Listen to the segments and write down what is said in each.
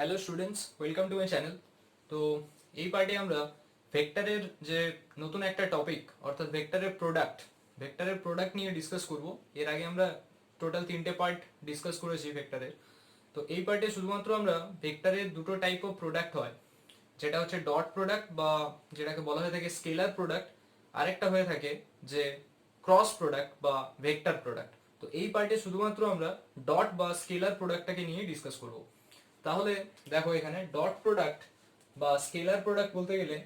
Hello students, welcome to my channel. তো এই পার্টে আমরা ভেক্টরের যে নতুন একটা টপিক অর্থাৎ ভেক্টরের প্রোডাক্ট নিয়ে ডিসকাস করব। এর আগে আমরা টোটাল 3টে পার্ট ডিসকাস করেছি ভেক্টরের। তো এই পার্টে শুধুমাত্র আমরা ভেক্টরের দুটো টাইপ অফ প্রোডাক্ট হয়, যেটা হচ্ছে ডট প্রোডাক্ট বা যেটাকে বলা হয়ে থাকে স্কেলার প্রোডাক্ট, আরেকটা হয়ে থাকে যে ক্রস প্রোডাক্ট বা ভেক্টর প্রোডাক্ট। তো এই পার্টে শুধুমাত্র আমরা ডট বা স্কেলার প্রোডাক্টটাকে নিয়ে ডিসকাস করব। তাহলে দেখো, এখানে ডট প্রোডাক্ট বা স্কেলার প্রোডাক্ট বলতে গেলে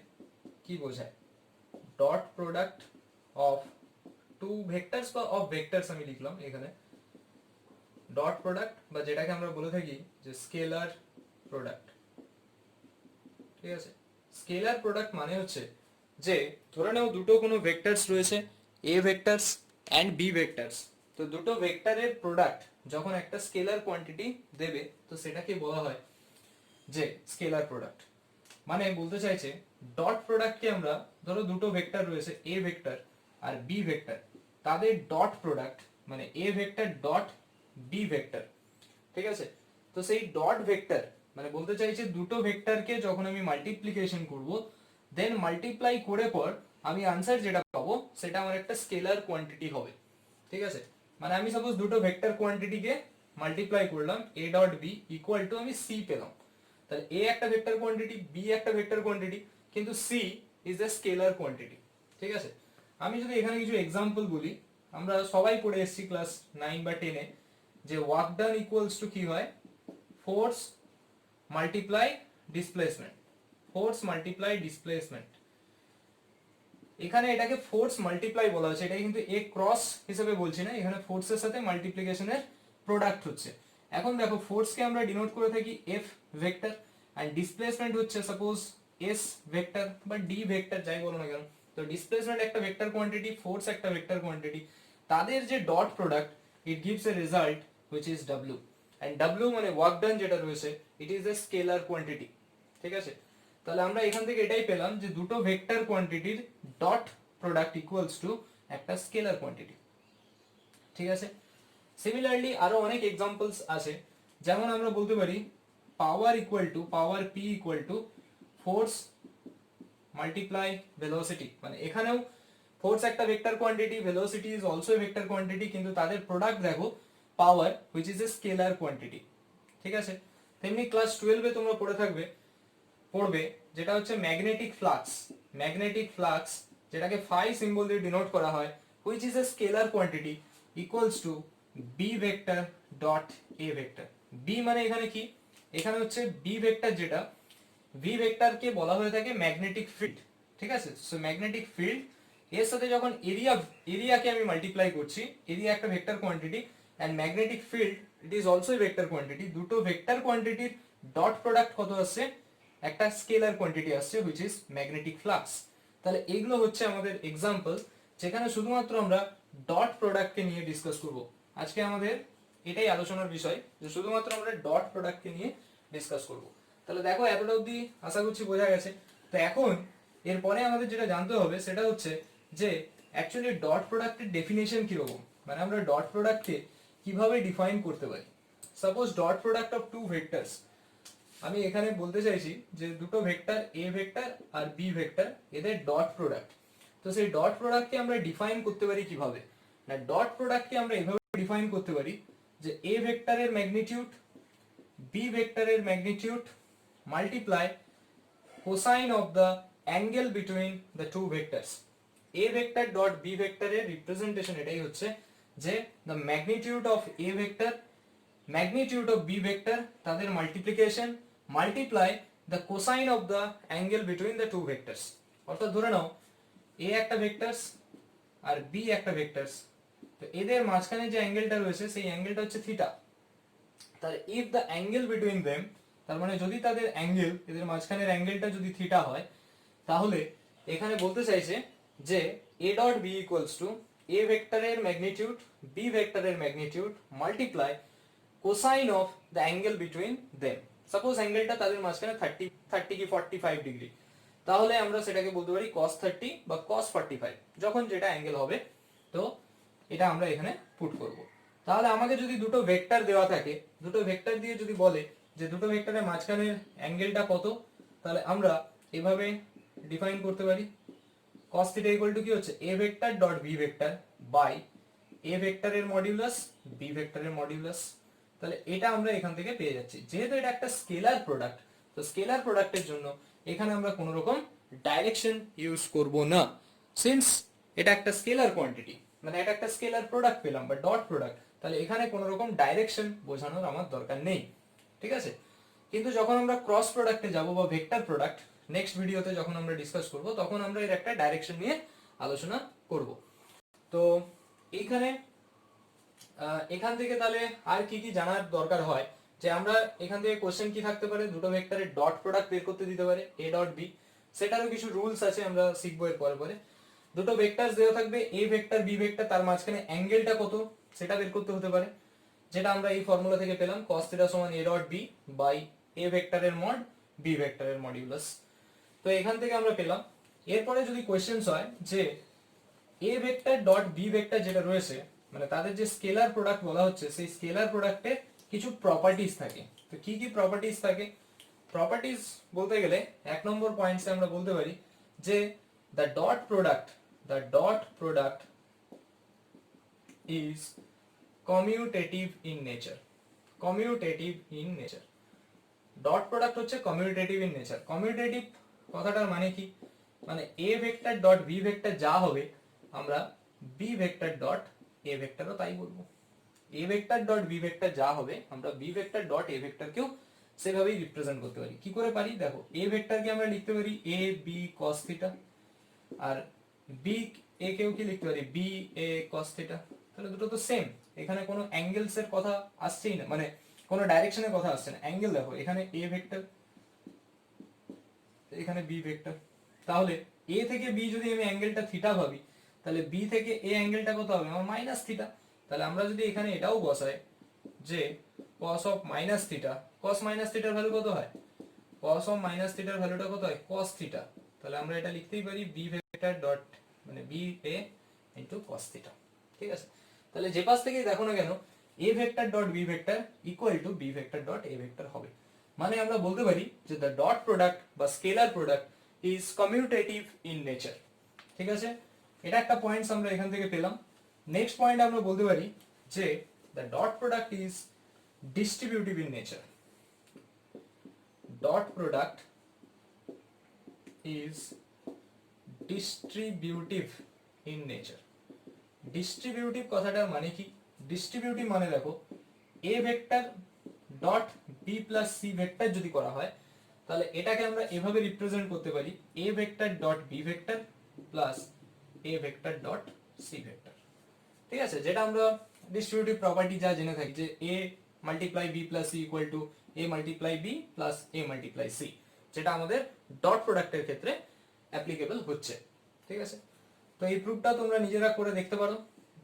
কি বোঝায়? Dot product of two vectors বা অফ ভেক্টরস আমি লিখলাম এখানে। ডট প্রোডাক্ট বা যেটাকে আমরা বলে থাকি যে স্কেলার প্রোডাক্ট, ঠিক আছে। স্কেলার প্রোডাক্ট মানে হচ্ছে যে ধরে নাও দুটো কোনো ভেক্টরস রয়েছে, এ ভেক্টরস অ্যান্ড বি ভেক্টরস। তো দুটো ভেক্টরের প্রোডাক্ট যখন একটা স্কেলার কোয়ান্টিটি দেবে, তো সেটাকে বলা হয় যে স্কেলার প্রোডাক্ট। মানে বলতে চাইছে ডট প্রোডাক্টকে আমরা, ধরো দুটো ভেক্টর রয়েছে এ ভেক্টর আর বি ভেক্টর, তাদের ডট প্রোডাক্ট মানে A vector dot B vector, ঠিক আছে। তো সেই ডট ভেক্টর মানে বলতে চাইছে দুটো ভেক্টরকে যখন আমি মাল্টিপ্লিকেশন করব, দেন মাল্টিপ্লাই করে পর আমি আনসার যেটা পাবো সেটা আমার একটা স্কেলার কোয়ান্টিটি হবে, ঠিক আছে। মানে আমি সাপোজ দুটো ভেক্টর কোয়ান্টিটিকে মাল্টিপ্লাই করলাম, A dot B equal to আমি সি পেলাম। তাহলে এ একটা ভেক্টর কোয়ান্টিটি, বি একটা ভেক্টর কোয়ান্টিটি, কিন্তু C is a scalar quantity, ঠিক আছে। আমি যদি এখানে কিছু এক্সাম্পল বলি, আমরা সবাই পড়ে এসেছি ক্লাস 9 বা 10 এ যে ওয়ার্ক ডান ইকুয়ালস টু কি হয়, force multiply displacement. Force multiply displacement, এখানে এটাকে ফোর্স মাল্টিপ্লাই বলা হচ্ছে, এটা কিন্তু এ ক্রস হিসেবে বলছি না, এখানে ফোর্সের সাথে মাল্টিপ্লিকেশনের প্রোডাক্ট হচ্ছে। এখন দেখো, ফোর্সকে আমরা ডিনোট করে থাকি এফ ভেক্টর, এন্ড ডিসপ্লেসমেন্ট হচ্ছে সাপোজ এস ভেক্টর বা ডি ভেক্টর, যাই বলো না কেন। তো ডিসপ্লেসমেন্ট একটা ভেক্টর কোয়ান্টিটি, ফোর্স একটা ভেক্টর কোয়ান্টিটি, তাদের যে dot product, it gives a result which is W. And W মানে ওয়ার্ক ডান যেটা রয়েছে, it is a scalar quantity, ঠিক আছে। তাহলে আমরা এখান থেকে এটাই পেলাম যে দুটো ভেক্টর কোয়ান্টিটির ডট প্রোডাক্ট ইকুয়ালস টু একটা স্কেলার কোয়ান্টিটি, ঠিক আছে। সিমিলারলি আরো অনেক এক্সাম্পলস আছে, যেমন আমরা বলতে পারি power P equal to force multiply velocity. মানে এখানেও ফোর্স একটা vector quantity, velocity is also a vector quantity, কিন্তু তাদের প্রোডাক্ট দেখো power which is a scalar quantity, ঠিক আছে। তেমনি ক্লাস 12 এ তোমরা পড়বে যেটা হচ্ছে ম্যাগনেটিক ফ্লাক্স। ম্যাগনেটিক ফ্লাক্স যেটাকে ফাই সিম্বল দিয়ে ডিনোট করা হয়, which is a scalar quantity equals to B vector dot A vector. B মানে এখানে কি, এখানে হচ্ছে বি ভেক্টর, যেটা ভি ভেক্টরকে বলা হয়ে থাকে ম্যাগনেটিক ফিল্ড, ঠিক আছে। সো ম্যাগনেটিক ফিল্ড এর সাথে যখন এরিয়াকে আমি মাল্টিপ্লাই করছি, এরিয়া একটা vector quantity and magnetic field it is also a vector quantity, দুটো ভেক্টর কোয়ান্টিটির ডট প্রোডাক্ট কত আসছে, একটা স্কেলার কোয়ান্টিটি আসছে হুইচ ইজ ম্যাগনেটিক ফ্লাক্স। তাহলে এগুলো হচ্ছে আমাদের এক্সাম্পল, যেখানে শুধুমাত্র আমরা ডট প্রোডাক্টকে নিয়ে ডিসকাস করব। আজকে আমাদের এটাই আলোচনার বিষয়, যে শুধুমাত্র আমরা ডট প্রোডাক্টকে নিয়ে ডিসকাস করব। তাহলে দেখো, এতটা অবধি আশা করছি বোঝা গেছে। তো এখন এরপরে আমাদের যেটা জানতে হবে সেটা হচ্ছে যে অ্যাকচুয়ালি ডট প্রোডাক্টের ডেফিনেশন কিরকম, মানে আমরা ডট প্রোডাক্টকে কিভাবে ডিফাইন করতে পারি। Suppose dot product of two vectors, আমি এখানে বলতে চাইছি যে দুটো ভেক্টর এ ভেক্টর আর বি ভেক্টর, এদের ডট প্রোডাক্ট। তো সেই ডট প্রোডাক্টকে আমরা ডিফাইন করতে পারি কিভাবে না, ডট প্রোডাক্টকে আমরা এভাবে ডিফাইন করতে পারি যে এ ভেক্টরের ম্যাগনিটিউড বি ভেক্টরের magnitude multiply cosine of the angle between the two vectors. A vector dot B ভেক্টরের রিপ্রেজেন্টেশন এটাই হচ্ছে যে the magnitude of A vector magnitude of B vector, তাদের multiplication multiply the cosine of the angle between the two vectors. অর্থাৎ ধরে নাও A একটা vectors আর বি একটা ভেক্টরস, তো এদের মাঝখানে যে অ্যাঙ্গেলটা রয়েছে সেই অ্যাঙ্গেলটা হচ্ছে থিটা। তাহলে if the angle between them, তার মানে যদি তাদের অ্যাঙ্গেল, এদের মাঝখানের অ্যাঙ্গেলটা যদি থিটা হয়, তাহলে এখানে বলতে চাইছে যে A dot B equals to A ভেক্টরের ম্যাগনিটিউড বি ভেক্টরের magnitude multiply cosine of the angle between them. Suppose অ্যাঙ্গেলটা তাদের মাঝখানে 30 কি 45 ডিগ্রি, তাহলে আমরা সেটাকে বলতে পারি cos 30 বা cos 45, যখন যেটা অ্যাঙ্গেল হবে। তো এটা আমরা এখানে পুট করব। তাহলে আমাকে যদি দুটো ভেক্টর দেওয়া থাকে, দুটো ভেক্টর দিয়ে যদি বলে যে দুটো ভেক্টরের মাঝখানের অ্যাঙ্গেলটা কত, তাহলে আমরা এভাবে ডিফাইন করতে পারি cos থিটা ইকুয়াল টু কি হচ্ছে a vector dot b vector by a ভেক্টরের মডিউলাস b ভেক্টরের মডিউলাস। তাহলে এটা আমরা এখান থেকে পেয়ে যাচ্ছি। যেহেতু এটা একটা স্কেলার প্রোডাক্ট, তো স্কেলার প্রোডাক্টের জন্য এখানে আমরা কোনো রকম ডাইরেকশন ইউজ করব না, সিন্স এটা একটা স্কেলার কোয়ান্টিটি, মানে এটা একটা স্কেলার প্রোডাক্ট পেলাম বা ডট প্রোডাক্ট, তাহলে এখানে কোনো রকম ডাইরেকশন বোঝানোর আমার দরকার নেই, ঠিক আছে। কিন্তু যখন আমরা ক্রস প্রোডাক্টে যাব বা ভেক্টর প্রোডাক্ট, নেক্সট ভিডিওতে যখন আমরা ডিসকাস করব, তখন আমরা এর একটা ডাইরেকশন নিয়ে আলোচনা করব। তো এইখানে এখান থেকে তাহলে আর কি কি জানার দরকার হয়, যে আমরা এখান থেকে কোশ্চেন কি থাকতে পারে, দুটো ভেক্টরের ডট প্রোডাক্ট বের করতে দিতে পারে a ডট b, সেটারও কিছু রুলস আছে, আমরা শিখবো এর পরে পরে। দুটো ভেক্টরস দেওয়া থাকবে a ভেক্টর b ভেক্টর, তার মাঝখানে অ্যাঙ্গেলটা কত সেটা বের করতে হতে পারে, যেটা আমরা এই ফর্মুলা থেকে পেলাম cos থিটা সমান a dot b by a ভেক্টরের মড b ভেক্টরের মডিউলাস। তো এখান থেকে আমরা পেলাম। এরপরে যদি কোশ্চেনস হয় যে a vector dot b vector যেটা রয়েছে, মানে তাদের যে স্কেলার প্রোডাক্ট বলা হচ্ছে, সেই স্কেলার প্রোডাক্টের কিছু প্রপার্টিজ থাকে। তো কি কি প্রপার্টিজ থাকে? প্রপার্টিজ বলতে গেলে এক নম্বর পয়েন্টসে আমরা বলতে পারি যে the dot product is commutative in nature. Commutative in nature, dot product হচ্ছে কমিউটেটিভ ইন নেচার। কমিউটেটিভ কথাটার মানে কি? মানে a vector dot b vector যা হবে, আমরা b ভেক্টর ডট a ভেক্টরও তাই বলবো। a vector dot b vector যা হবে, আমরা b ভেক্টর ডট a ভেক্টরকেও সেভাবেই রিপ্রেজেন্ট করতে পারি। কি করে পারি? দেখো, a ভেক্টরকে আমরা লিখতে পারি a b cos থিটা, আর b a কেও কি লিখতে পারি b a cos থিটা। তাহলে দুটো তো সেম, এখানে কোনো অ্যাঙ্গেলস এর কথা আসছেই না, মানে কোনো ডাইরেকশনের কথা আসছে না। অ্যাঙ্গেল দেখো, এখানে a ভেক্টর, এখানে b ভেক্টর, তাহলে a থেকে b যদি আমি অ্যাঙ্গেলটা থিটা ভাবি, তাহলে b থেকে a অ্যাঙ্গেলটা কত হবে? আমার মাইনাস থিটা। তাহলে আমরা যদি এখানে এটাও বসাই যে cos of minus theta, cos minus থিটার ভ্যালু কত হয়? cos অফ মাইনাস থিটার ভ্যালুটা কত হয়? cos theta. তাহলে আমরা এটা লিখতেই পারি b ভেক্টর ডট মানে b a into cos theta, ঠিক আছে। তাহলে যে পাশ থেকেই দেখো না কেন, a vector dot b vector equal to b vector dot a vector হবে। মানে আমরা বলতে পারি যে দ্য ডট প্রোডাক্ট বা scalar product is commutative in nature, ঠিক আছে। এটা একটা পয়েন্টস আমরা এখান থেকে পেলাম। নেক্সট পয়েন্ট আমরা বলতে পারি যে the dot product is distributive in nature. Dot product is distributive in nature. Distributive কথাটার মানে কি? ডিস্ট্রিবিউটিভ মানে দেখো, a vector dot b plus c vector যদি করা হয়, তাহলে এটাকে আমরা এভাবে রিপ্রেজেন্ট করতে পারি a vector dot b vector plus a vector dot c vector, ঠিক আছে। যেটা আমরা ডিস্ট্রিবিউটিভ প্রপার্টি যা জেনে থাকি, যে a multiply b plus c equal to a multiply b plus a multiply c, যেটা আমাদের ডট প্রোডাক্টের ক্ষেত্রে অ্যাপ্লিকেবল হচ্ছে, ঠিক আছে। তো এই প্রুফটা তোমরা নিজেরা করে দেখতে পারো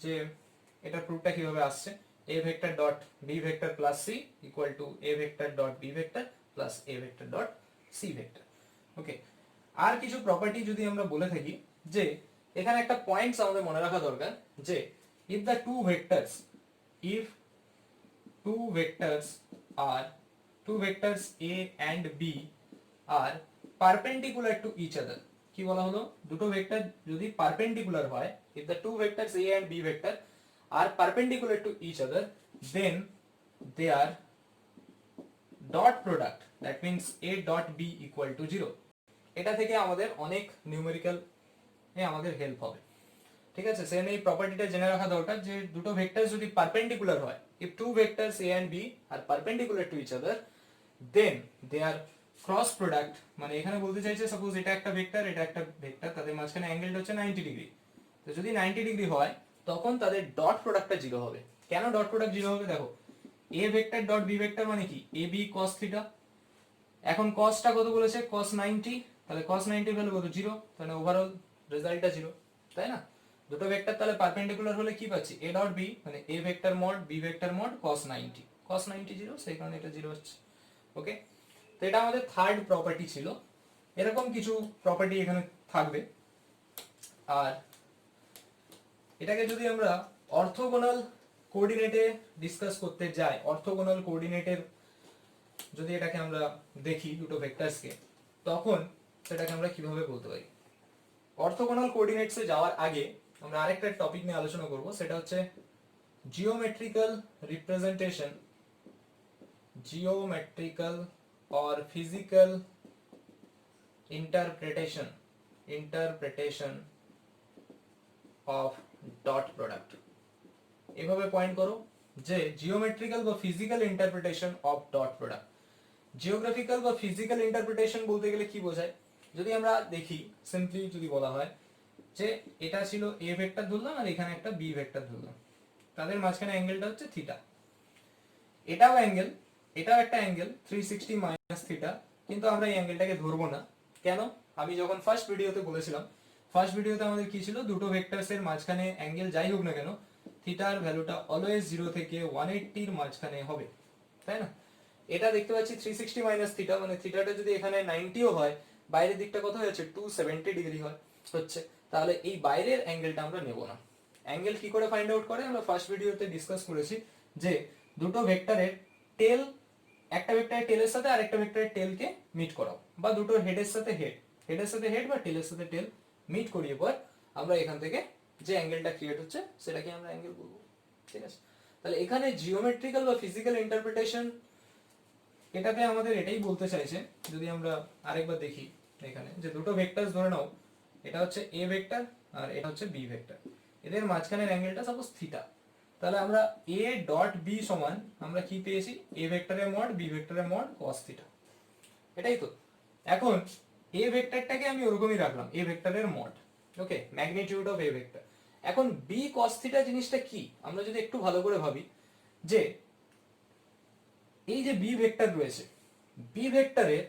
যে এটা প্রুফটা কিভাবে আসছে। a vector dot b vector plus c equal to a vector dot b vector plus a vector dot c vector. Okay, আর কিছু প্রপার্টি যদি আমরা বলে থাকি, যে এখানে একটা পয়েন্টস আমাদের মনে রাখা দরকার, যে if the two vectors a and b are perpendicular to each other, কি বলা হলো? দুটো ভেক্টর যদি পারপেন্ডিকুলার হয়, if the two vectors a and b vector are perpendicular to each other, then they are dot product, that means a dot b equal to 0। এটা থেকে আমাদের অনেক নিউমেরিক্যাল আমাদের হেল্প হবে, ঠিক আছে। সেখানে এই প্রপার্টিটা জেনে রাখা দরকার যে দুটো ভেক্টর যদি পারপেন্ডিকুলার হয়, if two vectors a and b are perpendicular to each other, then they are cross product. মানে এখানে বলতে চাইছে, সাপোজ এটা একটা ভেক্টর, এটা একটা ভেক্টর, তাদের মাঝখানে অ্যাঙ্গেলটা হচ্ছে 90 ডিগ্রি। তো যদি 90 ডিগ্রি হয়, তখন তাদের ডট প্রোডাক্টটা 0 হবে। কেন ডট প্রোডাক্ট 0 হবে? দেখো, a vector dot b vector মানে কি? ab cos theta. এখন cosটা কত বলেছে? cos 90, তাহলে cos 90 ভ্যালু কত? 0, তাহলে ওভারঅল রেজাল্টটা 0, তাই না? দুটো ভেক্টর তাহলে পারপেন্ডিকুলার হলে কি পাচ্ছি? a ডট b মানে a vector mod b vector mod cos 90, cos 90 0, সেই কারণে এটা 0 হচ্ছে। ওকে, তো এটা আমাদের থার্ড প্রপার্টি ছিল। এরকম কিছু প্রপার্টি এখানে থাকবে। আর এটাকে যদি আমরা অর্থোগোনাল কোঅর্ডিনেটে ডিসকাস করতে যাই, অর্থোগোনাল কোঅর্ডিনেটের যদি এটাকে আমরা দেখি দুটো ভেক্টরসকে, তখন সেটাকে আমরা কিভাবে বলতে পারি। অর্থোগোনাল কোঅর্ডিনেটসে যাওয়ার আগে আমরা আরেকটা টপিক নিয়ে আলোচনা করব, সেটা হচ্ছে geometrical representation, geometrical or physical interpretation of dot product। এভাবে পয়েন্ট করো যে জিওমেট্রিক্যাল বা physical interpretation of dot product. Geographical বা ফিজিক্যাল ইন্টারপ্রিটেশন বলতে গেলে কি বোঝায়, যদি আমরা দেখি সিম্পলি যদি বলা হয় যে এটা ছিল এ ভেক্টর ধরলাম আর এখানে একটা বি ভেক্টর ধরলাম, তাদের মাঝখানে অ্যাঙ্গেলটা হচ্ছে থিটা, এটাও অ্যাঙ্গেল, এটাও একটা অ্যাঙ্গেল 360 মাইনাস থিটা, কিন্তু আমরা এই অ্যাঙ্গেলটাকে ধরবো না। কেন? আমি যখন ফার্স্ট ভিডিওতে বলেছিলাম, ফার্স্ট ভিডিওতে আমাদের কি ছিল, দুটো ভেক্টরসের মাঝখানে অ্যাঙ্গেল যাই হোক না কেন থিটার ভ্যালুটা অলওয়েজ 0 থেকে 180 এর মাঝখানে হবে, তাই না? এটা দেখতে পাচ্ছি 360 মাইনাস থিটা, মানে থিটাটা যদি এখানে 90ও হয়, বাইরের দিকটা কত হয়েছে 270 ডিগ্রি হচ্ছে, তাহলে এই বাইরের অ্যাঙ্গেলটা আমরা নেব না। অ্যাঙ্গেল কি করে ফাইন্ড আউট করে, আমরা ফার্স্ট ভিডিওতে ডিসকাস করেছি যে দুটো ভেক্টরের টেল, একটা ভেক্টরের টেলের সাথে আরেকটা ভেক্টরের টেলকে মিট করাও, বা দুটো হেডের সাথে হেড, হেডের সাথে হেড বা টেলের সাথে টেল মিট করিয়ে পর আমরা এখান থেকে যে অ্যাঙ্গেলটা ক্রিয়েট হচ্ছে সেটাকে আমরা অ্যাঙ্গেল বলবো, ঠিক আছে? তাহলে এখানে জিওমেট্রিক্যাল বা ফিজিক্যাল ইন্টারপ্রিটেশন, এটাতে আমাদের এটাই বলতে চাইছে। যদি আমরা আরেকবার দেখি এখানে যে দুটো ভেক্টরস ধরে নাও, এটা হচ্ছে এ ভেক্টর আর এটা হচ্ছে বি ভেক্টর, এদের মাঝখানের অ্যাঙ্গেলটা সাপোজ থিটা, তাহলে আমরা এ ডট বি সমান আমরা কি পেয়েছি, এ ভেক্টরের মড বি ভেক্টরের মড cos থিটা, এটাই তো। এখন এ ভেক্টরটাকে আমি ওরকমই রাখলাম, এ ভেক্টরের mod, okay, magnitude of A vector. এখন বি cos থিটা জিনিসটা কি, আমরা যদি একটু ভালো করে ভাবি যে এই যে বি ভেক্টর রয়েছে, বি ভেক্টরের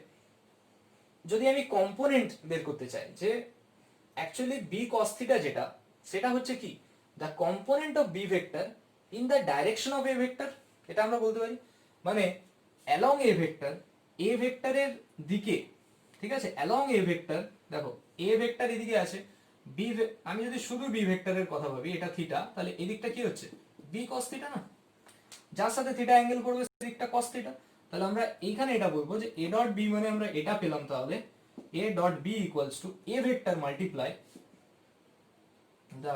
যদি আমি কম্পোনেন্ট বের করতে চাই, যে অ্যাকচুয়ালি বি cos থিটা যেটা, সেটা হচ্ছে কি, the component of B vector in the direction of A vector, এটা আমরা বলতে পারি। মানে অ্যালং এ ভেক্টর, এ ভেক্টরের দিকে, ঠিক আছে, অ্যালং এ ভেক্টর, দেখো এ ভেক্টর এদিকে আছে, বি, আমি যদি শুধু বি ভেক্টরের কথা ভাবি, এটা থিটা, তাহলে এদিকটা কি হচ্ছে, বি cos থিটা না, যার সাথে থিটা অ্যাঙ্গেল করবে সেদিকটা cos থিটা। তাহলে আমরা এইখানে এটা বলবো যে a ডট বি মানে আমরা এটা পেলাম, তাহলে a dot B equals to a vector multiply the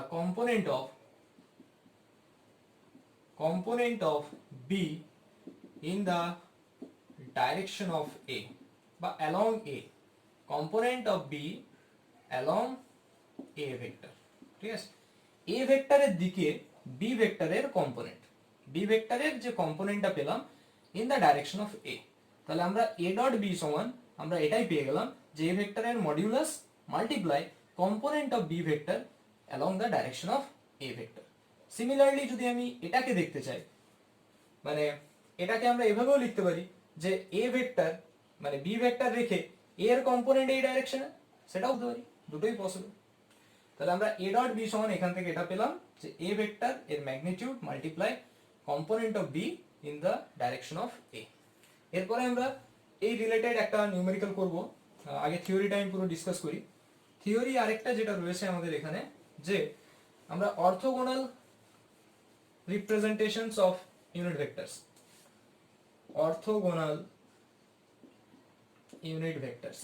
component of b in the direction of a বা along a, component of b along a vector, ঠিক আছে? a ভেক্টরের দিকে b ভেক্টরের কম্পোনেন্ট, b ভেক্টরের যে কম্পোনেন্টটা পেলাম in the direction of a, তাহলে আমরা a ডট b সমান আমরা এটাই পেয়ে গেলাম যে a ভেক্টরের modulus multiply component of b vector along the direction of a vector. Similarly যদি আমি এটাকে দেখতে চাই, মানে এটাকে আমরা এভাবেও লিখতে পারি যে a ভেক্টর মানে b ভেক্টর রেখে a এর কম্পোনেন্ট এই ডাইরেকশনে, সেটাও হতে পারি, দুটোই পসিবল। তাহলে আমরা a ডট b সমান এখান থেকে এটা পেলাম যে a ভেক্টর এর magnitude multiply component of b in the direction of a। এরপরে আমরা এই রিলেটেড একটা নিউমেরিক্যাল করব, আগে থিওরিটা আমি পুরো ডিসকাস করি। থিওরি আরেকটা যেটা রয়েছে আমাদের এখানে, যে আমরা orthogonal representations of unit vectors, orthogonal unit vectors,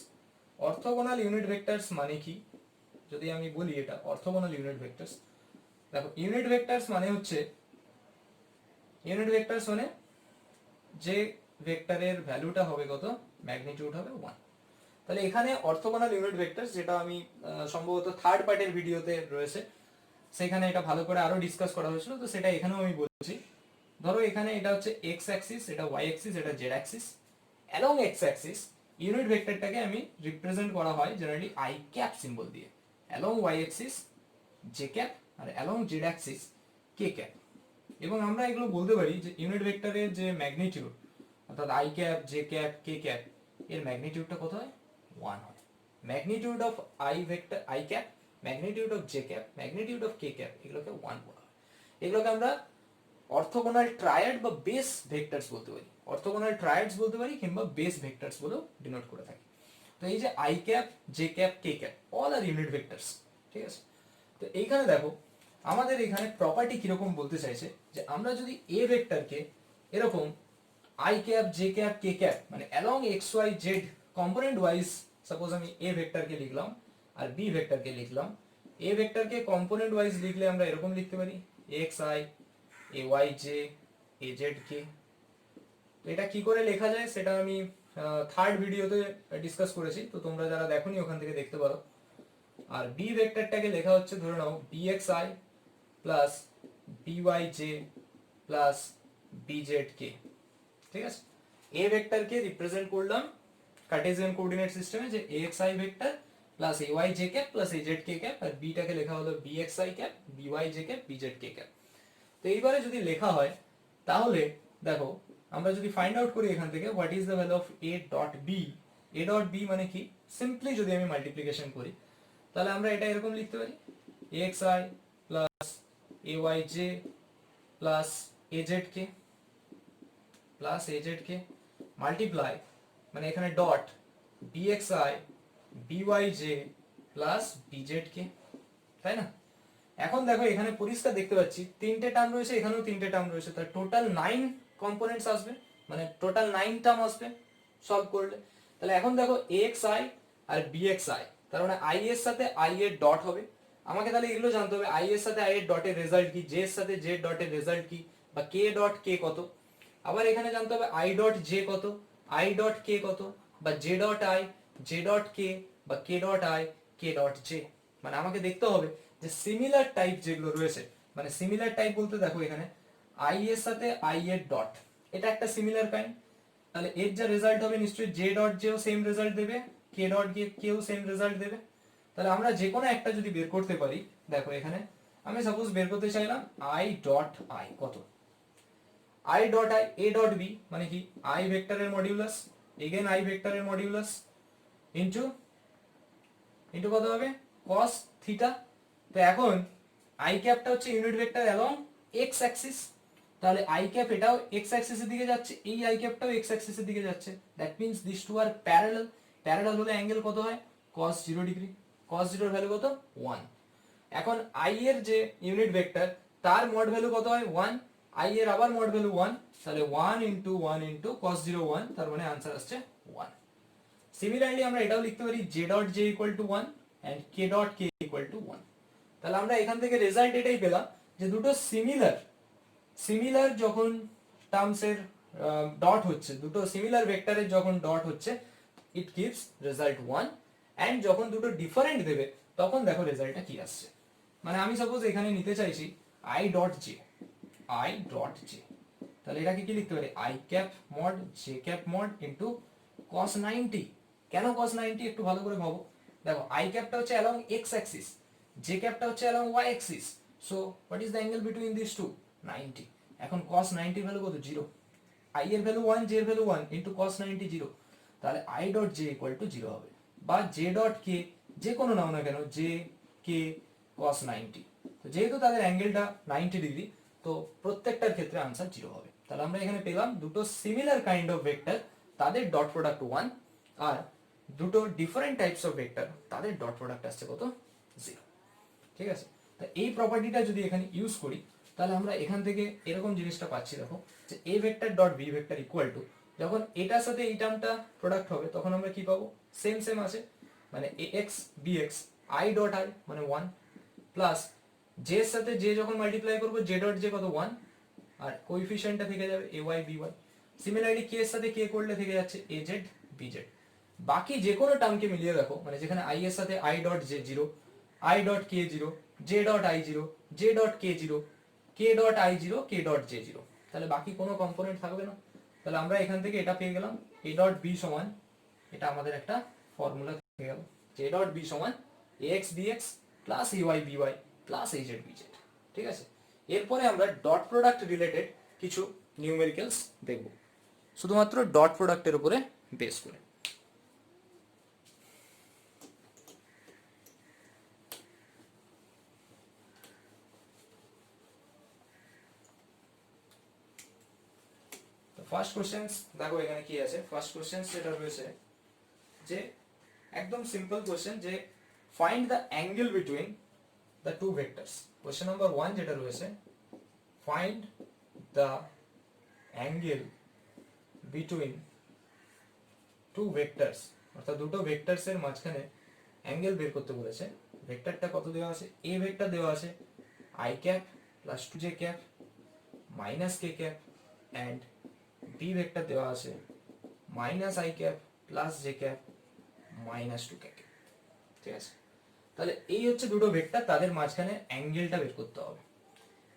orthogonal unit vectors মানে কি যদি আমি বলি, এটা অর্থোগোনাল ইউনিট ভেক্টরস, দেখো ইউনিট ভেক্টরস মানে হচ্ছে, ইউনিট ভেক্টরস মানে যে ভেক্টরের ভ্যালুটা হবে কত, ম্যাগনিটিউড হবে 1। তাহলে এখানে অর্থোগোনাল ইউনিট ভেক্টরস, যেটা আমি সম্ভবত থার্ড পার্টের ভিডিওতে রয়েছে, সেখানে এটা ভালো করে আরো ডিসকাস করা হয়েছিল, তো সেটা এখানেও আমি বলছি। ধরো এখানে এটা হচ্ছে এক্স অ্যাক্সিস, এটা ওয়াই অ্যাক্সিস, এটা Z axis. Along X axis unit ভেক্টরটাকে আমি রিপ্রেজেন্ট করা হয় জেনারেলি আই ক্যাপ সিম্বল দিয়ে, along Y axis J cap, আর along Z axis K cap. এবং আমরা এগুলো বলতে পারি যে ইউনিট ভেক্টরের যে ম্যাগনিটিউড, অর্থাৎ I cap, J cap, K cap, এর ম্যাগনিটিউডটা কত হয়, 1 হয়। Magnitude of I vector I cap, magnitude of J cap, magnitude of K cap, এগুলোকে 1 বলা হয়। এগুলোকে আমরা অর্থোগোনাল ট্রায়াড বা বেস ভেক্টরস বলতে পারি, অর্থোগোনাল ট্রায়াডস বলতে পারি, কিংবা বেস ভেক্টরস বলেও ডিনোট করে থাকি। তো এই যে I cap, J cap, K cap, all are unit vectors, ঠিক আছে? তো এইখানে দেখো আমাদের এখানে প্রপার্টি কিরকম বলতে চাইছে, যে আমরা যদি এ ভেক্টরকে এরকম I cap J cap K cap মানে along X Y Z component wise suppose আমি এ ভেক্টরকে লিখলাম আর বি ভেক্টরকে লিখলাম। এ ভেক্টরকে কম্পোনেন্ট ওয়াইজ লিখলে আমরা এরকম লিখতে পারি X I A Y J A Z K. তো এটা কি করে লেখা যায় সেটা আমি থার্ড ভিডিওতে ডিসকাস করেছি, তো তোমরা যারা দেখোনি ওখান থেকে দেখতে পারো। আর বি ভেক্টরটাকে লেখা হচ্ছে ধরে নাও bxi plus byj plus bzk, ঠিক আছে। এ ভেক্টরকে রিপ্রেজেন্ট করলাম কার্টেসিয়ান কোঅর্ডিনেট সিস্টেমে যে axi vector plus ayj cap plus azk cap, আর বিটাকে লেখা হলো bxi cap byj cap bzk cap. তো এইবারে যদি লেখা হয় তাহলে দেখো আমরা যদি ফাইন্ড আউট করি এখান থেকে what is the value of a dot b, a dot b মানে কি, সিম্পলি যদি আমি মাল্টিপ্লিকেশন করি তাহলে আমরা এটা এরকম লিখতে পারি axi plus ayj plus azk plus azk multiply মানে এখানে dot bxi byj plus bzk, তাই না। এখন দেখো এখানে পরিষ্কার দেখতে পাচ্ছি তিনটে টার্ম রয়েছে, এখানেও তিনটে টার্ম রয়েছে, তার টোটাল 9 কম্পোনেন্টস আসবে, মানে টোটাল 9 টার্ম আসবে সলভ করলে। তাহলে এখন দেখো axi আর bxi, তার মানে i এর সাথে i এর ডট হবে। আমাকে তাহলে এগুলো জানতে হবে i এর সাথে i এর ডটের রেজাল্ট কি, j এর সাথে j ডটের রেজাল্ট কি, বা k ডট k কত। আবার এখানে জানতে হবে i ডট j কত, i ডট k কত, বা j dot i, j dot k, বা k dot i, k dot j। মানে আমাকে দেখতে হবে যে সিমিলার টাইপ যেগুলো রয়েছে, মানে সিমিলার টাইপ বলতে দেখো এখানে i এর সাথে i এর ডট, এটা একটা সিমিলার কাইন্ড, তাহলে এর যা রেজাল্ট হবে নিশ্চয়ই j ডট j ও সেম রেজাল্ট দেবে, k ডট k ও সেম রেজাল্ট দেবে। তাহলে আমরা যে কোনো একটা যদি বের করতে পারি, দেখো এখানে আমি সাপোজ বের করতে চাইলাম i ডট i কত, i dot i a dot b মানে কি i ভেক্টরের মডিউলাস, এগেন i ভেক্টরের মডিউলাস ইনটু ইনটু কত হবে cos থিটা। তো এখন i ক্যাপটা হচ্ছে unit vector along x axis, তাহলে i ক্যাপ এটাও x অ্যাক্সিসের দিকে যাচ্ছে, এই i ক্যাপটাও x অ্যাক্সিসের দিকে যাচ্ছে, that means this two are parallel. Parallel হলে অ্যাঙ্গেল কত হয় cos 0 ডিগ্রি, cos 0 এর ভ্যালু কত 1। এখন i এর যে ইউনিট ভেক্টর তার মড ভ্যালু কত হয় 1, i এর আবার মড ভ্যালু 1, তাহলে 1 ইনটু 1 ইনটু cos 0 1, তার মানে आंसर আসছে 1। সিমিলারলি আমরা এটাও লিখতে পারি j dot j equal to 1 and k dot k equal to 1। তাহলে আমরা এখান থেকে রেজাল্ট এটাই পেলাম যে দুটো সিমিলার সিমিলার যখন টার্মসের ডট হচ্ছে, দুটো সিমিলার ভেক্টরের যখন ডট হচ্ছে ইট গিভস রেজাল্ট 1, এন্ড যখন দুটো ডিফারেন্ট দেবে তখন দেখো রেজাল্টটা কি আসছে। মানে আমি সাপোজ এখানে নিতে চাইছি i dot j, i dot j, তাহলে এটাকে কি লিখতে পারি i cap mod j cap mod into cos 90। কেন cos 90 একটু ভালো করে ভাবো, দেখো i ক্যাপটা হচ্ছে along x axis, j ক্যাপটা হচ্ছে along y axis, so what is the angle between these two 90। এখন cos 90 এর ভ্যালু কত 0, i এর ভ্যালু 1 j এর ভ্যালু 1 ইনটু cos 90 0, তাহলে i dot j equal to 0 হবে, বা j ডট k যে কোনো নাও না কেন j k cos 90। তো যেহেতু তাদের অ্যাঙ্গেলটা 90 ডিগ্রি তো প্রত্যেকটার ক্ষেত্রে आंसर 0 হবে। তাহলে আমরা এখানে পেলাম দুটো সিমিলার কাইন্ড অফ ভেক্টর তাদের ডট প্রোডাক্ট 1, আর দুটো ডিফারেন্ট টাইপস অফ ভেক্টর তাদের ডট প্রোডাক্ট আসছে কত 0, ঠিক আছে। তো এই প্রপার্টিটা যদি এখানে ইউজ করি তাহলে আমরা এখান থেকে এরকম জিনিসটা পাচ্ছি, দেখো যে a vector dot b vector equal to, যখন এটার সাথে এই টার্মটা প্রোডাক্ট হবে তখন আমরা কি পাবো সেম সেম আছে, মানে ax bx i dot i মানে 1 প্লাস j এর সাথে j যখন মাল্টিপ্লাই করব j ডট j কত 1, আর কোএফিশিয়েন্টটা থেকে যাবে ay by। সিমিলারলি k এর সাথে k করলে থেকে যাচ্ছে az bz। বাকি যে কোনো টার্মকে মিলিয়ে দেখো, মানে যেখানে i এর সাথে i dot j 0, i dot k 0, j dot i 0, j dot k 0, k dot i 0, k dot j 0, তাহলে বাকি কোনো কম্পোনেন্ট থাকবে না। তাহলে আমরা এখান থেকে এটা পেয়ে গেলাম a ডট b সমান, এটা আমাদের একটা ফর্মুলা থেকে গেল j ডট b সমান ax bx plus ay by plus az bz, ঠিক আছে। এরপরে আমরা ডট প্রোডাক্ট রিলেটেড কিছু নিউমেরিক্যালস দেখব, শুধুমাত্র ডট প্রোডাক্টের উপরে বেস করে। ফার্স্ট কোশ্চেন্স দেখো এখানে কি আছে, ফার্স্ট কোশ্চেন্স যেটা রয়েছে যে একদম সিম্পল কোশ্চেন যে find the angle between the two vectors. Question number 1 যেটা রয়েছে find the angle between two vectors, অর্থাৎ দুটো ভেক্টরসের মাঝখানে অ্যাঙ্গেল বের করতে বলেছে। ভেক্টরটা কত দেওয়া আছে? এ ভেক্টর দেওয়া আছে I cap plus 2j cap minus K cap, and B vector দেওয়া আছে minus I cap plus J cap minus 2কে ক্যাপ। ঠিক আছে, তাহলে এই হচ্ছে দুটো ভেক্টর, তাদের মাঝখানে অ্যাঙ্গেলটা বের করতে হবে।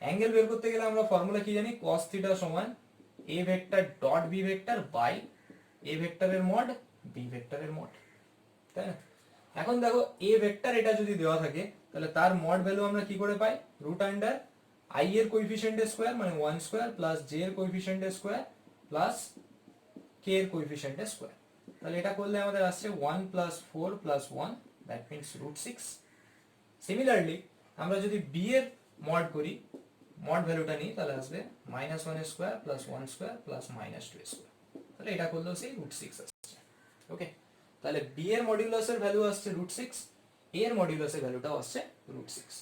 অ্যাঙ্গেল বের করতে গেলে আমরা ফর্মুলা কি জানি? cos থিটা সমান A vector dot B vector by A ভেক্টরের মড বি ভেক্টরের মড, তাই না? এখন দেখো এ ভেক্টর এটা যদি দেওয়া থাকে তাহলে তার মড ভ্যালু আমরা কি করে পাই? রুট আন্ডার আই এর কোএফিসিয়েন্টের স্কয়ার মানে 1 স্কয়ার প্লাস জে এর কোএফিসিয়েন্টের স্কয়ার প্লাস কে এর কোএফিসিয়েন্টের স্কয়ার। তাহলে এটা করলে আমাদের আসছে 1 plus 4 plus 1, that means root 6। Similarly আমরা যদি বি এর মড করি, মড ভ্যালুটা নিই, তাহলে আসবে minus 1 square plus 1 square plus minus 2 square. তাহলে এটা করলেও সেই রুট 6 আসছে। ওকে, তাহলে বি এর মডিউলাসের ভ্যালু আসছে রুট 6, এ এর মডিউলাসের ভ্যালুটাও আসছে রুট 6।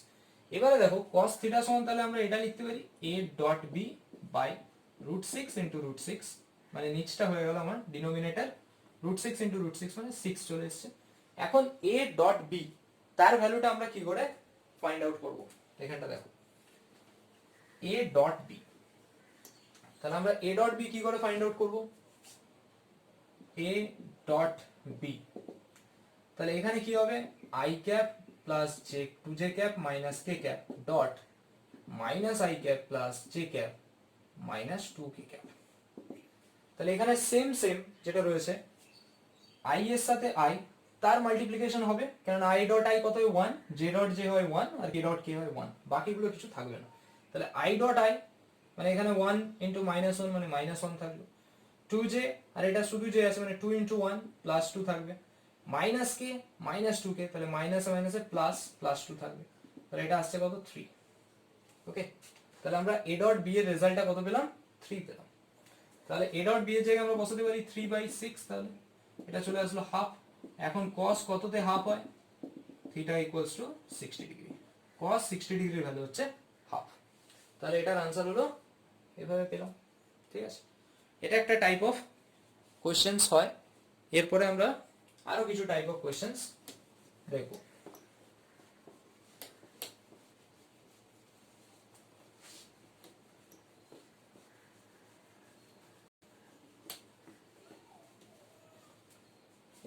এবারে দেখো cos থিটা সমান তাহলে আমরা এটা লিখতে পারি a dot B by root 6 into root 6, মানে নিচটা হয়ে গেল আমার ডিনোমিনেটর, রুট 6 ইন্টু রুট 6 মানে 6 চলে এসছে। এখন a ডট বি তার ভ্যালুটা আমরা কি করে ফাইন্ড আউট করব? এখানটা দেখো a ডট বি, তাহলে আমরা a ডট বি কি করে ফাইন্ড আউট করব? a ডট বি, তাহলে এখানে কি হবে? i cap plus J 2j cap minus K cap dot minus i cap plus J cap minus 2k cap. তাহলে এখানে সেম সেম যেটা রয়েছে i এর সাথে i তার মাল্টিপ্লিকেশন হবে, কারণ i ডট i কত হয় 1, j ডট j হয় 1 আর k ডট k হয় 1, বাকিগুলো কিছু থাকবে না। তাহলে i ডট i মানে এখানে 1 ইনটু মাইনাস 1 মানে মাইনাস 1 থাকবে, 2j আর এটা শুধু j আছে মানে 2 ইনটু 1 প্লাস 2 থাকবে, মাইনাস কে মাইনাস 2k, তাহলে মাইনাসে মাইনাসে প্লাস প্লাস 2 থাকবে, তাহলে এটা আসছে কত? 3। ওকে, তাহলে আমরা a ডট b এর রেজাল্টটা কত পেলাম? 3 পেলাম। তাহলে a ডট b এর জায়গায় আমরা বসাতে পারি 3/6, তাহলে এটা চলে আসলো হাফ। এখন cos কততে হাফ হয়? Theta equals to 60 degree, cos 60 ডিগ্রির ভ্যালু হচ্ছে হাফ। তাহলে এটার আনসার হলো এভাবে পেলাম। ঠিক আছে, এটা একটা টাইপ অফ কোশ্চেন্স হয়। এরপরে আমরা আরো কিছু টাইপ অফ কোশ্চেন্স দেখব।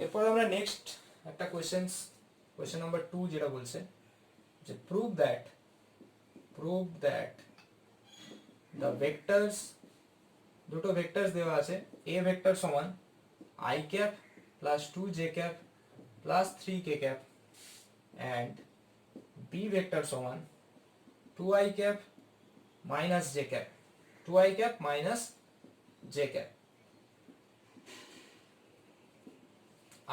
এরপরে আমরা নেক্সট একটা কোশ্চেন্স, কোশ্চেন নাম্বার 2 যেটা বলছে যে প্রুভ দ্যাট দ্য ভেক্টরস, দুটো ভেক্টরস দেওয়া আছে, a ভেক্টর সমান i cap plus 2j cap plus 3k cap and b vector সমান 2i cap minus j cap, 2i cap minus j cap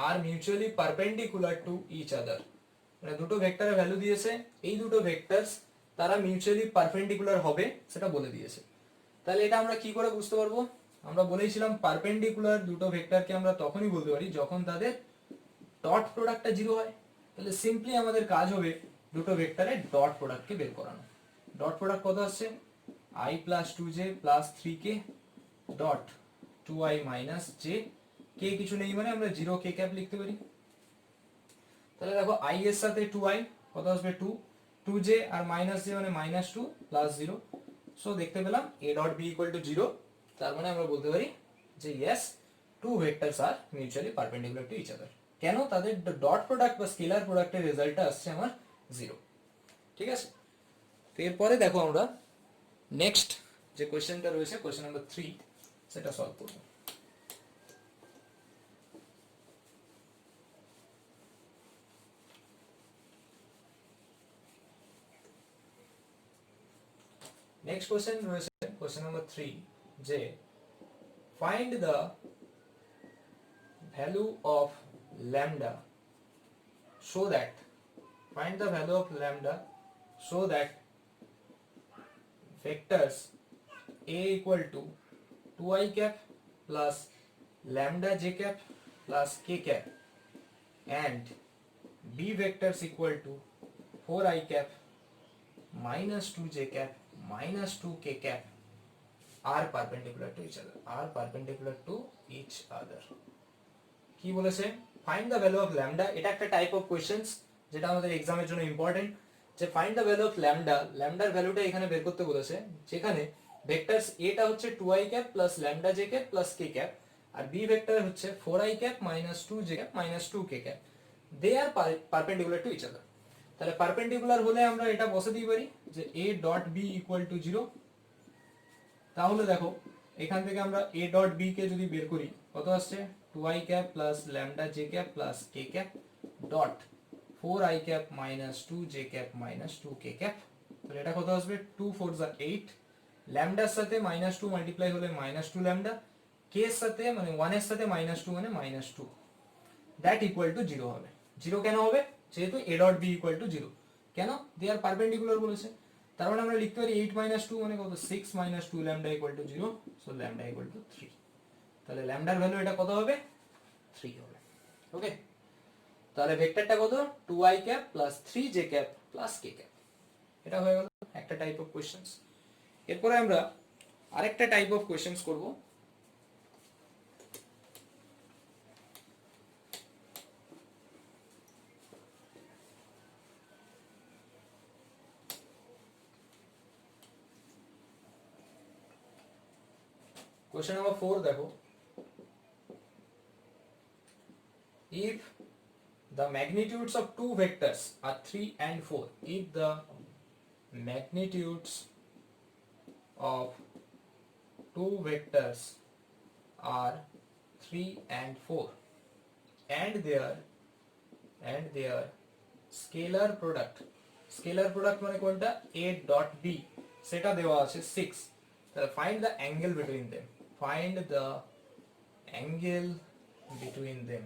are mutually perpendicular to each other. মানে দুটো ভেক্টরের value দিয়েছে, এই দুটো ভেক্টরস তারা mutually perpendicular হবে সেটা বলে দিয়েছে। তাহলে এটা আমরা কি করে বুঝতে পারবো? আমরা বলেছিলাম পারপেন্ডিকুলার দুটো ভেক্টরকে আমরা তখনই বলতে পারি যখন তাদের ডট প্রোডাক্টটা 0 হয়। তাহলে সিম্পলি আমাদের কাজ হবে দুটো ভেক্টরের ডট প্রোডাক্টকে বের করানো। ডট প্রোডাক্ট কত আসছে? i plus 2j plus 3k dot 2i minus j, কে কিছু নেই মানে আমরা 0k ক্যাপ লিখতে পারি। তাহলে দেখো i এর সাথে 2i কত আসবে? 2, 2j আর মাইনাস j মানে মাইনাস 2 প্লাস 0। সো দেখতে পেলাম a dot b equal to 0, তার মানে আমরা বলতে পারি যে yes two vectors are mutually perpendicular to each other. কেন? তাদের ডট প্রোডাক্ট বা স্কেলার প্রোডাক্টের রেজাল্টটা আসছে আমার 0। ঠিক আছে, তো এরপরে দেখো আমরা নেক্সট যে কোশ্চেনটা রয়েছে, কোশ্চেন নাম্বার 3, সেটা সলভ করব। নেক্সট কোশ্চেন রয়েছে কোশ্চেন নাম্বার 3 যে find the value of lambda so that, find the value of lambda so that vectors a equal to 2i cap plus lambda j cap plus k cap and b vectors equal to 4i cap minus 2j cap minus 2k cap are perpendicular to each other, are perpendicular to each other. কি বলেছে, find the value of lambda. এটা একটা type of questions যেটা আমাদের এক্সামের জন্য important, যে find the value of lambda, ল্যামডার ভ্যালুটা এখানে বের করতে বলেছে, যেখানে ভেক্টরস এটা হচ্ছে 2i cap plus lambda J cap plus K cap, আর বি ভেক্টর হচ্ছে 4i cap minus 2j cap minus 2k cap, they are perpendicular to each other. তাহলে পারপেন্ডিকুলার হলে আমরা এটা বসে দিতে পারি যে a dot b equal to 0। তাহলে দেখো এখান থেকে আমরা a ডট b কে যদি বের করি কত আসছে, 2i cap plus lambda J cap plus k cap dot 4i cap minus 2j cap minus 2k cap. তাহলে এটা কত আসবে, 2 4 যা 8, ল্যামডার সাথে মাইনাস 2 মাল্টিপ্লাই হলে মাইনাস 2 ল্যামডা, k এর সাথে মানে 1 এর সাথে মাইনাস 2 মানে মাইনাস 2, দ্যাট ইকুয়াল টু 0 হবে। 0 কেন হবে, যেহেতু a dot b equal to 0। কেন, দে আর পারপেন্ডিকুলার বলেছে, তার মানে আমরা লিখতে পারি 8 মাইনাস 2 মানে কত, 6 minus 2 lambda equal to 0, so lambda equal to 3। তাহলে ল্যামডার ভ্যালু এটা কত হবে, 3 হবে। ওকে, তাহলে ভেক্টরটা কত, 2i cap plus 3j cap plus k cap. এটা হয়ে গেল একটা টাইপ অফ কোশ্চেন্স। এরপরে আমরা আরেকটা টাইপ অফ কোশ্চেন্স করব। Question number 4 দেখো, if the magnitudes of two vectors are 3 and 4, if the magnitudes of two vectors are 3 and 4 and their scalar product মানে কোনটা, a dot b সেটা দেওয়া আছে 6, তাহলে find the angle between them, find the angle between them,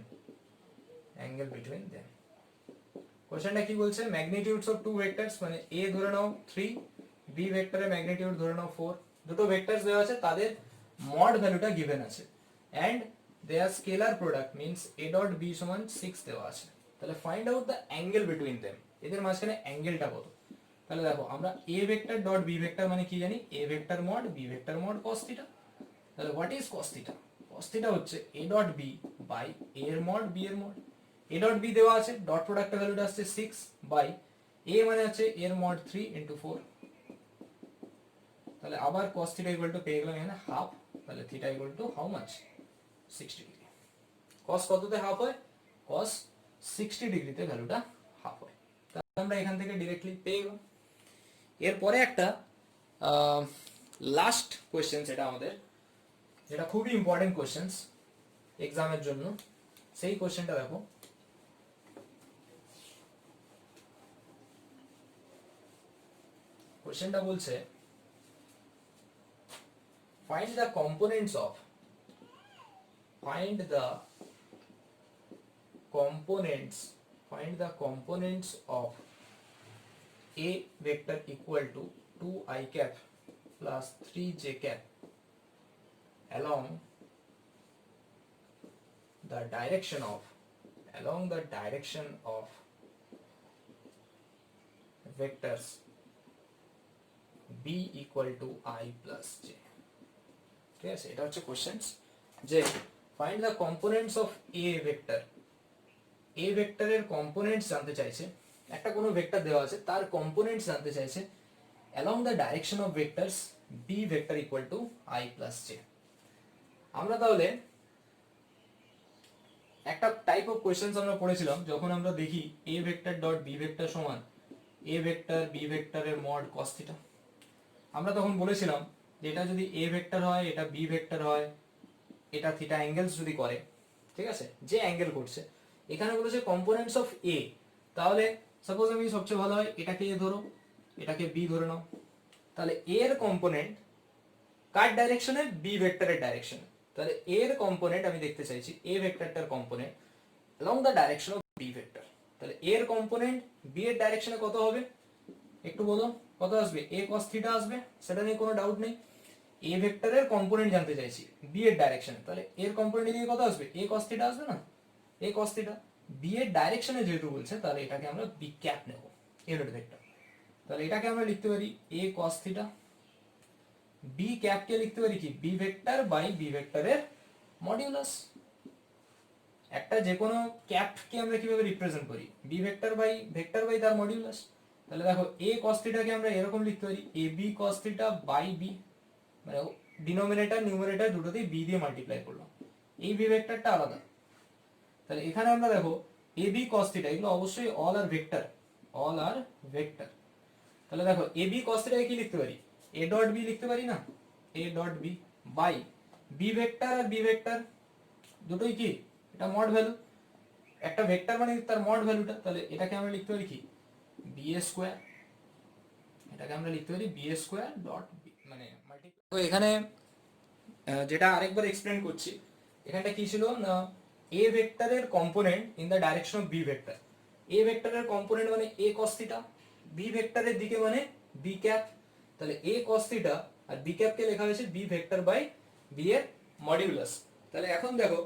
angle between them। কোশ্চেনটা কি বলছে, magnitudes of two vectors মানে a ধরে নাও 3, b ভেক্টরের ম্যাগনিটিউড ধরে নাও 4, দুটো ভেক্টরস দেওয়া আছে, তাদের মড ভ্যালুটা গিভেন আছে, and their scalar product means a dot b সমান 6 দেওয়া আছে। তাহলে find out the angle between them, এদের মাঝখানে অ্যাঙ্গেলটা কত। তাহলে দেখো আমরা a vector dot b vector মানে কি জানি, a vector mod b vector mod cos theta. তাহলে what is cos theta, cos theta হচ্ছে a dot b by a এর মড b এর মড। a ডট b দেওয়া আছে, ডট প্রোডাক্টের ভ্যালুটা আসছে 6 বাই a মানে আছে এর মড 3 ইনটু 4। তাহলে আবার cos থিটা ইকুয়াল টু পেয়ে গেলাম এখানে হাফ, তাহলে theta equal to how much, 60 degree. cos কততে হাফ হয়, cos 60 ডিগ্রিতে ভ্যালুটা হাফ হয়। তাহলে আমরা এখান থেকে ডাইরেক্টলি পেয়ে গেলাম। এরপরে একটা লাস্ট কোশ্চেন এটা আমাদের, যেটা খুবই ইম্পর্টেন্ট কোশ্চেন্স এক্সামের জন্য, সেই কোশ্চেনটা দেখো। কোশ্চেনটা বলছে find the components of a vector equal to 2i cap plus 3j cap along the direction of vectors b equal to I plus j। ঠিক আছে, এটা হচ্ছে কোশ্চেন্স যে find the components of A vector, A ভেক্টরের components জানতে চাইছে, একটা কোনো ভেক্টর দেওয়া আছে তার কম্পোনেন্টস জানতে চাইছে along the direction of vectors b vector equal to I plus j। আমরা তাহলে একটা টাইপ অফ কোশ্চেন্স আমরা পড়েছিলাম যখন আমরা দেখি a vector dot b vector সমান a ভেক্টর b ভেক্টরের মড cos থিটা। আমরা তখন বলেছিলাম যে এটা যদি a ভেক্টর হয়, এটা b ভেক্টর হয়, এটা থিটা অ্যাঙ্গেলস যদি করে, ঠিক আছে, যে অ্যাঙ্গেল করছে, এখানে বলেছে কম্পোনেন্টস অফ a। তাহলে সাপোজ আমি সবচেয়ে ভালো হয় এটাকে a ধরো, এটাকে b ধরে নাও, তাহলে a এর কম্পোনেন্ট কার ডাইরেকশনে, b ভেক্টরের ডাইরেকশনে। তাহলে a এর কম্পোনেন্ট আমি দেখতে চাইছি, a ভেক্টরটার component along the direction of b ভেক্টর। তাহলে a এর কম্পোনেন্ট b এর ডাইরেকশনে কত হবে একটু বলো, কত আসবে, a cos থিটা আসবে, সেটা নিয়ে কোনো ডাউট নেই। a ভেক্টরের কম্পোনেন্ট জানতে চাইছি b এর ডাইরেকশনে, তাহলে a এর কম্পোনেন্ট দিয়ে কত আসবে, a cos থিটা আসবে না, a cos থিটা। b এর ডাইরেকশনে যেহেতু বলছে তাহলে এটাকে আমরা b ক্যাপ নেব, a ভেক্টর। তাহলে এটাকে আমরা লিখতে পারি a cos থিটা বি ক্যাপকে লিখতে পারি কি বি ভেক্টর বাই বি ভেক্টরের মডিউলাস। একটা যে কোনো ক্যাপকে আমরা কিভাবে রিপ্রেজেন্ট করি বি ভেক্টর বাই তার মডিউলাস। তাহলে দেখো a cos থিটাকে আমরা এরকম লিখতে পারি a b cos theta by b, মানে ডিনোমিনেটর নিউমারেটর দুটোতেই b দিয়ে মাল্টিপ্লাই করলাম, এই বি ভেক্টরটা আলাদা। তাহলে এখানে আমরা দেখো a b cos থিটা এগুলো অবশ্যই অল আর ভেক্টর, তাহলে দেখো a b cos থিটাকে কি লিখতে পারি a ডট b লিখতে পারি না, a dot b by b vector আর b ভেক্টর দুটোই কি এটা মড ভ্যালু, একটা ভেক্টর মানে তার মড ভ্যালুটা, তাহলে এটাকে আমরা লিখতে পারি কি বি এ স্কোয়ার, এটাকে আমরা লিখতে পারি B A square dot B মানে মাল্টিপ্লাই। তো এখানে যেটা আরেকবার এক্সপ্লেন করছি, এখানটা কি ছিল না এ ভেক্টরের component in the direction of B vector, A ভেক্টরের কম্পোনেন্ট মানে এ cos থিটা, বি ভেক্টরের দিকে মানে বি ক্যাপ, তাহলে এ cos থিটা আর বি ক্যাপকে লেখা হয়েছে বি ভেক্টর বাই বি এর মডিউলাস। তাহলে এখন দেখো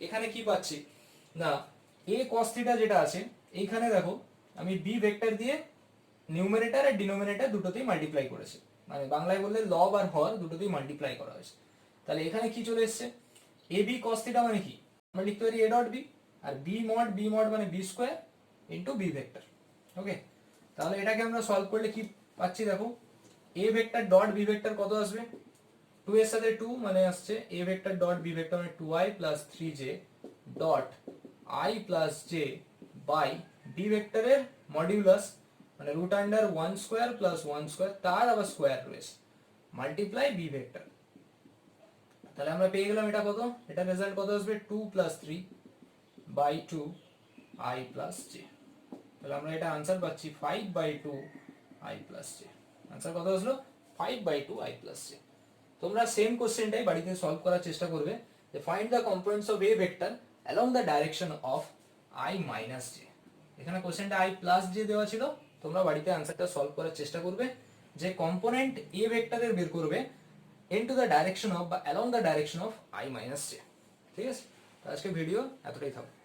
এখানে কি পাচ্ছি না এ cos থিটা যেটা আছে এইখানে দেখো আমি বি ভেক্টর দিয়ে নিউমারেটর আর ডিনোমিনেটর দুটোতেই মাল্টিপ্লাই করেছি, মানে বাংলায় বললে লব আর হর দুটোতেই মাল্টিপ্লাই করা হয়েছে। তাহলে এখানে কি চলে এসেছে এ বি cos থিটা মানে কি আমরা লিখতে পারি এ ডট বি, আর বি মড মানে B square into B vector. Okay, তাহলে এটাকে আমরা সলভ করলে কি পাচ্ছি দেখো A vector dot B vector কত আসবে 2 এর সাথে 2 মানে আসছে a vector dot b vector মানে 2i plus 3j dot i plus j by b ভেক্টরের মডিউলাস মানে root under 1 square plus 1 square তার আবার স্কয়ার রয়েছে মাল্টিপ্লাই b ভেক্টর। তাহলে আমরা পেয়ে গেলাম এটা কত, এটা রেজাল্ট কত আসবে 2 plus 3 by 2 i plus j। তাহলে আমরা এটা आंसर পাচ্ছি 5 by 2 i plus j। Answer কত আসলো 5 বাই 2 i প্লাস j। তোমরা সেম কোশ্চেনটাই বাড়িতে সলভ করার চেষ্টা করবে যে find the components of A vector along the direction of i minus j। এখানে কোশ্চেনটা i প্লাস j দেওয়া ছিল, তোমরা বাড়িতে आंसरটা সলভ করার চেষ্টা করবে যে কম্পোনেন্ট এ ভেক্টরের বের করবে ইনটু দ্য ডাইরেকশন অফ বা along the direction of i minus j। ঠিক আছে, তো আজকে ভিডিও এতটাই থাকবে।